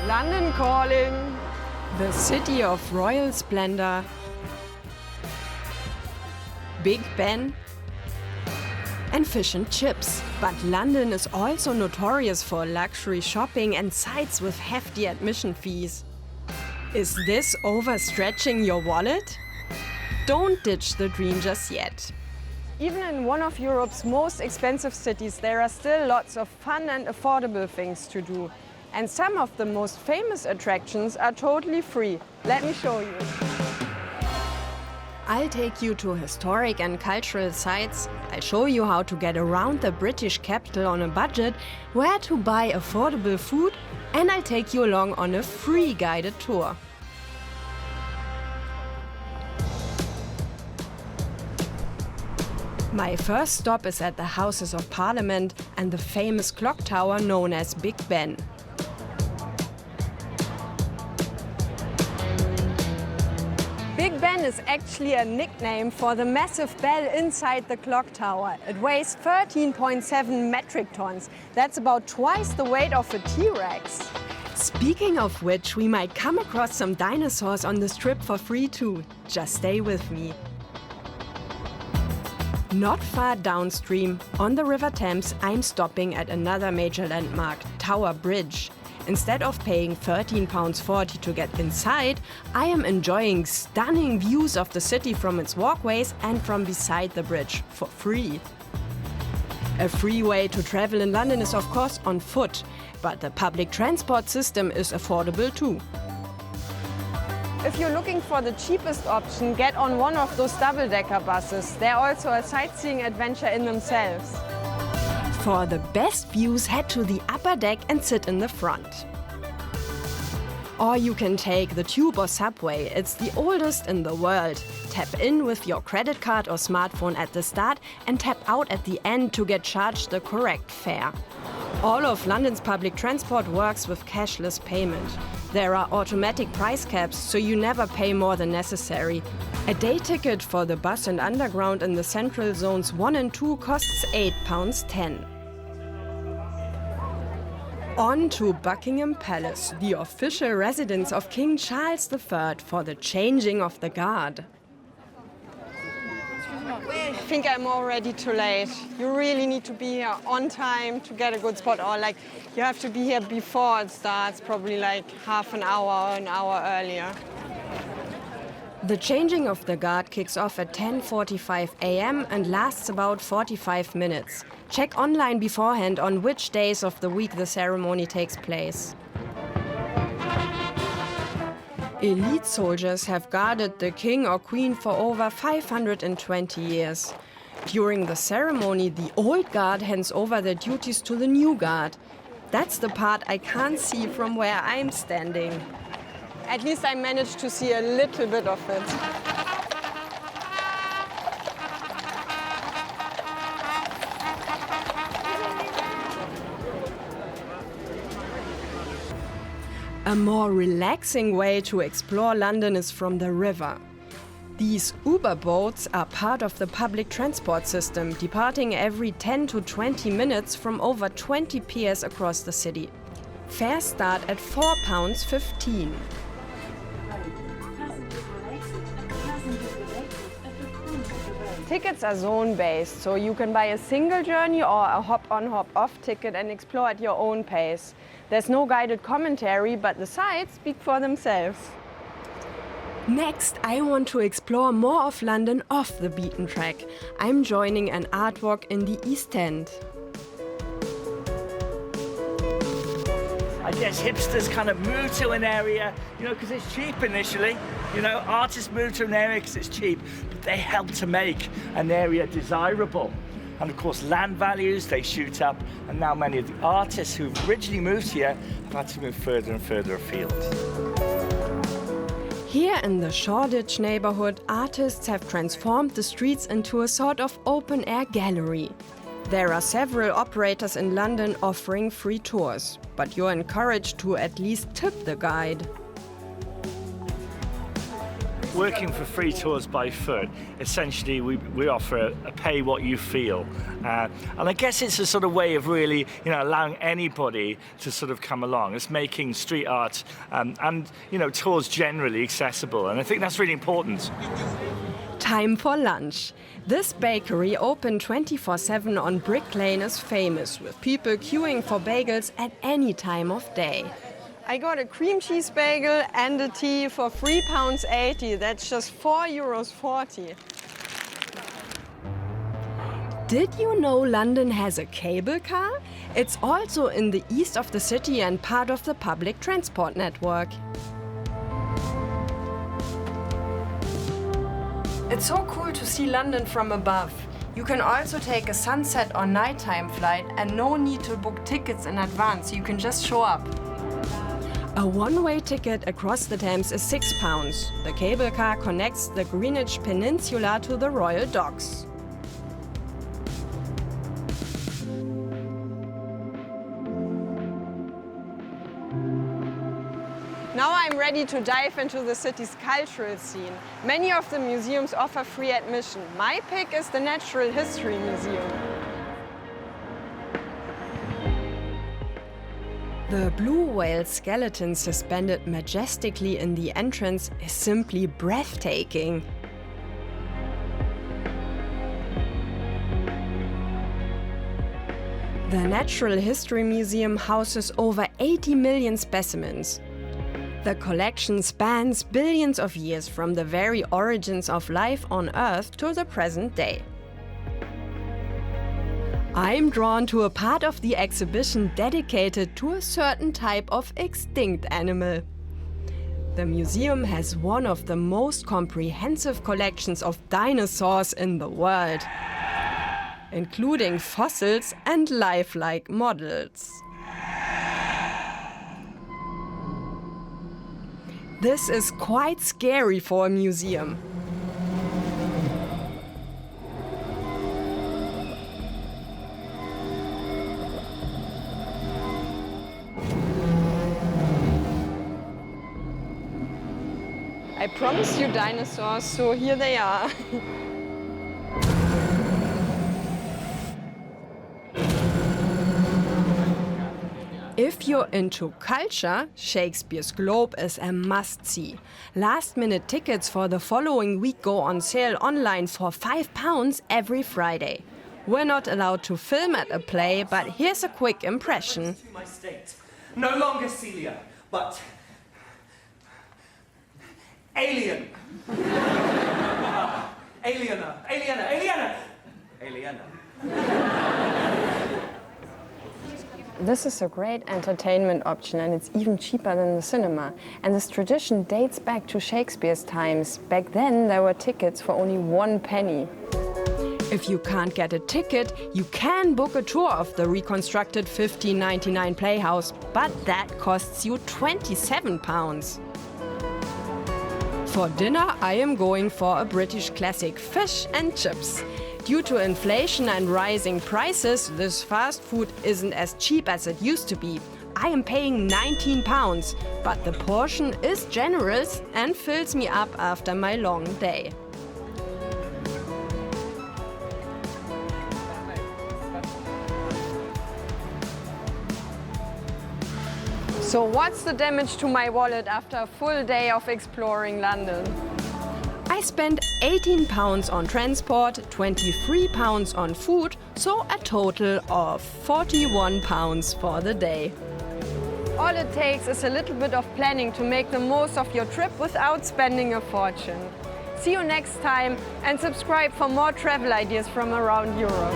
London calling. The city of royal splendor. Big Ben and fish and chips. But London is also notorious for luxury shopping and sites with hefty admission fees. Is this overstretching your wallet? Don't ditch the dream just yet. Even in one of Europe's most expensive cities, there are still lots of fun and affordable things to do. And some of the most famous attractions are totally free. Let me show you. I'll take you to historic and cultural sites. I'll show you how to get around the British capital on a budget, where to buy affordable food, and I'll take you along on a free guided tour. My first stop is at the Houses of Parliament and the famous clock tower known as Big Ben. Big Ben is actually a nickname for the massive bell inside the clock tower. It weighs 13.7 metric tons. That's about twice the weight of a T-Rex. Speaking of which, we might come across some dinosaurs on this trip for free too. Just stay with me. Not far downstream, on the River Thames, I'm stopping at another major landmark, Tower Bridge. Instead of paying £13.40 to get inside, I am enjoying stunning views of the city from its walkways and from beside the bridge for free. A free way to travel in London is of course on foot, but the public transport system is affordable too. If you're looking for the cheapest option, get on one of those double-decker buses. They're also a sightseeing adventure in themselves. For the best views, head to the upper deck and sit in the front. Or you can take the tube or subway. It's the oldest in the world. Tap in with your credit card or smartphone at the start and tap out at the end to get charged the correct fare. All of London's public transport works with cashless payment. There are automatic price caps, so you never pay more than necessary. A day ticket for the bus and underground in the central zones 1 and 2 costs £8.10. On to Buckingham Palace, the official residence of King Charles III, for the changing of the guard. I think I'm already too late. You really need to be here on time to get a good spot, or you have to be here before it starts, probably half an hour or an hour earlier. The changing of the guard kicks off at 10:45 a.m. and lasts about 45 minutes. Check online beforehand on which days of the week the ceremony takes place. Elite soldiers have guarded the king or queen for over 520 years. During the ceremony, the old guard hands over their duties to the new guard. That's the part I can't see from where I'm standing. At least I managed to see a little bit of it. A more relaxing way to explore London is from the river. These Uber boats are part of the public transport system, departing every 10 to 20 minutes from over 20 piers across the city. Fares start at £4.15. Tickets are zone-based, so you can buy a single journey or a hop-on, hop-off ticket and explore at your own pace. There's no guided commentary, but the sights speak for themselves. Next, I want to explore more of London off the beaten track. I'm joining an art walk in the East End. I guess hipsters kind of move to an area, because it's cheap initially. Artists move to an area because it's cheap, but they help to make an area desirable. And of course, land values, they shoot up, and now many of the artists who've originally moved here have had to move further and further afield. Here in the Shoreditch neighborhood, artists have transformed the streets into a sort of open-air gallery. There are several operators in London offering free tours, but you're encouraged to at least tip the guide. working for Free Tours by Foot, essentially we offer a pay what you feel. And I guess it's a sort of way of really, allowing anybody to sort of come along. It's making street art and tours generally accessible. And I think that's really important. Time for lunch. This bakery, open 24/7 on Brick Lane, is famous, with people queuing for bagels at any time of day. I got a cream cheese bagel and a tea for £3.80. That's just €4.40. Did you know London has a cable car? It's also in the east of the city and part of the public transport network. It's so cool to see London from above. You can also take a sunset or nighttime flight and no need to book tickets in advance, you can just show up. A one-way ticket across the Thames is £6. The cable car connects the Greenwich Peninsula to the Royal Docks. Now I'm ready to dive into the city's cultural scene. Many of the museums offer free admission. My pick is the Natural History Museum. The blue whale skeleton suspended majestically in the entrance is simply breathtaking. The Natural History Museum houses over 80 million specimens. The collection spans billions of years from the very origins of life on Earth to the present day. I'm drawn to a part of the exhibition dedicated to a certain type of extinct animal. The museum has one of the most comprehensive collections of dinosaurs in the world, including fossils and lifelike models. This is quite scary for a museum. I promised you dinosaurs, so here they are. If you're into culture, Shakespeare's Globe is a must-see. Last-minute tickets for the following week go on sale online for £5 every Friday. We're not allowed to film at a play, but here's a quick impression. No longer Celia, but Alien. Aliena. This is a great entertainment option and it's even cheaper than the cinema. And this tradition dates back to Shakespeare's times. Back then there were tickets for only 1 penny. If you can't get a ticket, you can book a tour of the reconstructed 1599 Playhouse, but that costs you £27. For dinner, I am going for a British classic, fish and chips. Due to inflation and rising prices, this fast food isn't as cheap as it used to be. I am paying £19, but the portion is generous and fills me up after my long day. So what's the damage to my wallet after a full day of exploring London? I spent £18 on transport, £23 on food, so a total of £41 for the day. All it takes is a little bit of planning to make the most of your trip without spending a fortune. See you next time and subscribe for more travel ideas from around Europe.